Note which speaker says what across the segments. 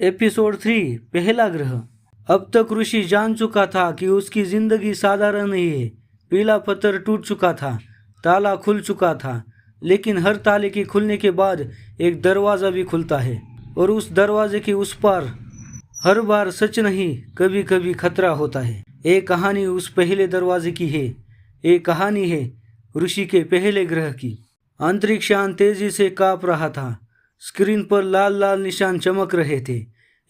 Speaker 1: Episode 3 पहला ग्रह। अब तक ऋषि जान चुका था कि उसकी जिंदगी साधारण नहीं है। पीला पत्थर टूट चुका था, ताला खुल चुका था, लेकिन हर ताले के खुलने के बाद एक दरवाज़ा भी खुलता है, और उस दरवाजे के उस पार हर बार सच नहीं, कभी कभी खतरा होता है। एक कहानी उस पहले दरवाजे की है। एक कहानी है ऋषि के पहले ग्रह की। अंतरिक्षयान तेजी से कांप रहा था। स्क्रीन पर लाल लाल निशान चमक रहे थे।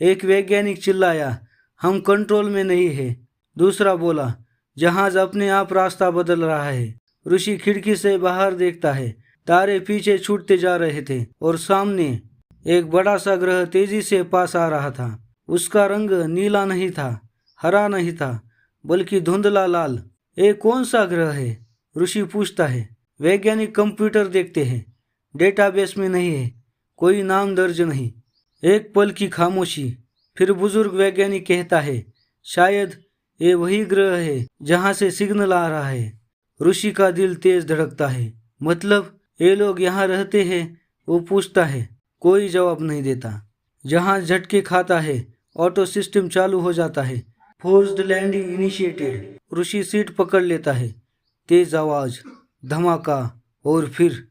Speaker 1: एक वैज्ञानिक चिल्लाया, हम कंट्रोल में नहीं है। दूसरा बोला, जहाज अपने आप रास्ता बदल रहा है। ऋषि खिड़की से बाहर देखता है। तारे पीछे छूटते जा रहे थे और सामने एक बड़ा सा ग्रह तेजी से पास आ रहा था। उसका रंग नीला नहीं था, हरा नहीं था, बल्कि धुंधला लाल। ये कौन सा ग्रह है? ऋषि पूछता है। वैज्ञानिक कंप्यूटर देखते हैं। डेटाबेस में नहीं है, कोई नाम दर्ज नहीं। एक पल की खामोशी, फिर बुजुर्ग वैज्ञानिक कहता है, शायद ये वही ग्रह है जहां से सिग्नल आ रहा है। ऋषि का दिल तेज धड़कता है। मतलब ये लोग यहाँ रहते हैं? वो पूछता है। कोई जवाब नहीं देता। जहाज झटके खाता है। ऑटो सिस्टम चालू हो जाता है। Forced landing initiated. Rishi seat पकड़ लेता है। तेज आवाज, धमाका, और फिर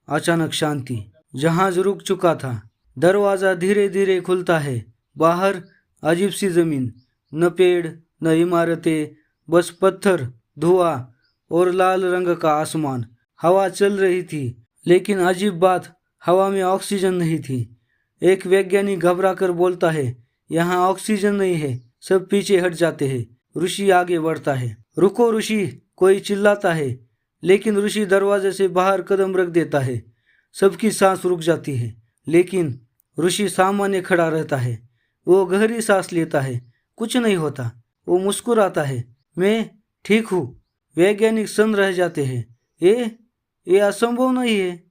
Speaker 1: अचानक शांति। जहाज रुक चुका था। दरवाजा धीरे धीरे खुलता है। बाहर अजीब सी जमीन, न पेड़ न इमारतें, बस पत्थर, धुआं और लाल रंग का आसमान। हवा चल रही थी, लेकिन अजीब बात, हवा में ऑक्सीजन नहीं थी। एक वैज्ञानिक घबरा कर बोलता है, यहाँ ऑक्सीजन नहीं है, सब पीछे हट जाते हैं। ऋषि आगे बढ़ता है। रुको ऋषि, कोई चिल्लाता है, लेकिन ऋषि दरवाजे से बाहर कदम रख देता है। सबकी सांस रुक जाती है, लेकिन ऋषि सामान्य खड़ा रहता है। वो गहरी सांस लेता है। कुछ नहीं होता। वो मुस्कुराता है, मैं ठीक हूँ। वैज्ञानिक सन्न रह जाते हैं। ये असंभव नहीं है।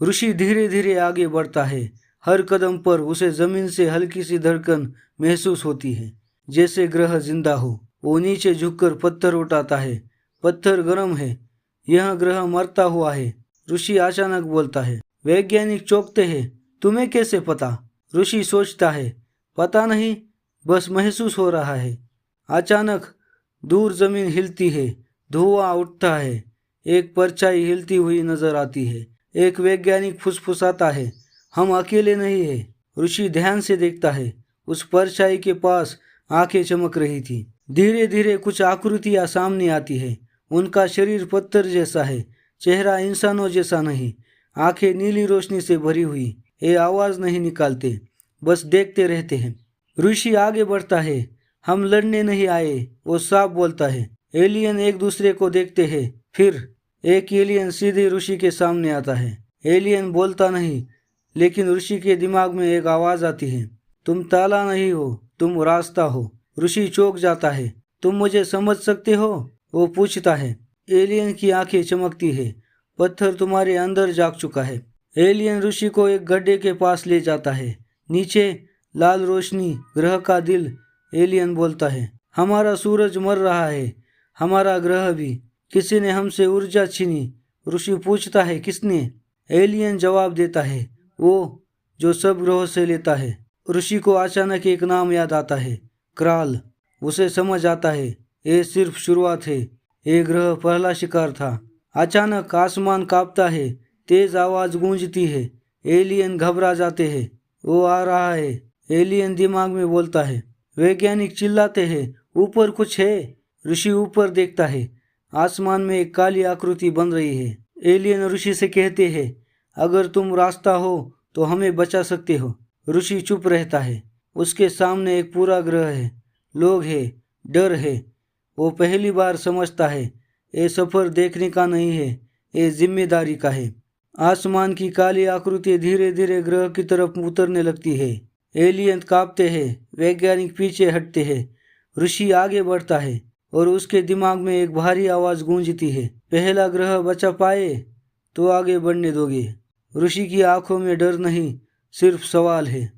Speaker 1: ऋषि धीरे धीरे आगे बढ़ता है। हर कदम पर उसे जमीन से हल्की सी धड़कन महसूस होती है, जैसे ग्रह जिंदा हो। वो नीचे झुककर पत्थर उठाता है। पत्थर गर्म है। यह ग्रह मरता हुआ है। ऋषि अचानक बोलता है। वैज्ञानिक चौंकते हैं। तुम्हें कैसे पता? ऋषि सोचता है, पता नहीं, बस महसूस हो रहा है। अचानक दूर जमीन हिलती है, धुआं उठता है, एक परछाई हिलती हुई नजर आती है। एक वैज्ञानिक फुसफुसाता है, हम अकेले नहीं है। ऋषि ध्यान से देखता है। उस परछाई के पास आंखें चमक रही थी। धीरे धीरे कुछ आकृतियां सामने आती है। उनका शरीर पत्थर जैसा है, चेहरा इंसानों जैसा नहीं। आंखें नीली रोशनी से भरी हुई। ये आवाज नहीं निकालते, बस देखते रहते हैं। ऋषि आगे बढ़ता है। हम लड़ने नहीं आए, वो साफ बोलता है। एलियन एक दूसरे को देखते हैं। फिर एक एलियन सीधे ऋषि के सामने आता है। एलियन बोलता नहीं, लेकिन ऋषि के दिमाग में एक आवाज आती है, तुम ताला नहीं हो, तुम रास्ता हो। ऋषि चौंक जाता है। तुम मुझे समझ सकते हो? वो पूछता है। एलियन की आंखें चमकती है। पत्थर तुम्हारे अंदर जाग चुका है। एलियन ऋषि को एक गड्ढे के पास ले जाता है। नीचे लाल रोशनी, ग्रह का दिल। एलियन बोलता है, हमारा सूरज मर रहा है, हमारा ग्रह भी। किसी ने हमसे ऊर्जा छीनी। ऋषि पूछता है, किसने? एलियन जवाब देता है, वो जो सब ग्रहों से लेता है। ऋषि को अचानक एक नाम याद आता है, क्राल। उसे समझ आता है, ये सिर्फ शुरुआत है। ये ग्रह पहला शिकार था। अचानक आसमान कांपता है, तेज आवाज गूंजती है। एलियन घबरा जाते हैं। वो आ रहा है, एलियन दिमाग में बोलता है। वैज्ञानिक चिल्लाते हैं, ऊपर कुछ है। ऋषि ऊपर देखता है। आसमान में एक काली आकृति बन रही है। एलियन ऋषि से कहते हैं, अगर तुम रास्ता हो तो हमें बचा सकते हो। ऋषि चुप रहता है। उसके सामने एक पूरा ग्रह है, लोग हैं, डर है। वो पहली बार समझता है, ये सफर देखने का नहीं है, ये जिम्मेदारी का है। आसमान की काली आकृति धीरे धीरे ग्रह की तरफ उतरने लगती है। एलियन कांपते हैं, वैज्ञानिक पीछे हटते हैं। ऋषि आगे बढ़ता है और उसके दिमाग में एक भारी आवाज गूंजती है, पहला ग्रह बचा पाए तो आगे बढ़ने दोगे? ऋषि की आंखों में डर नहीं, सिर्फ सवाल है।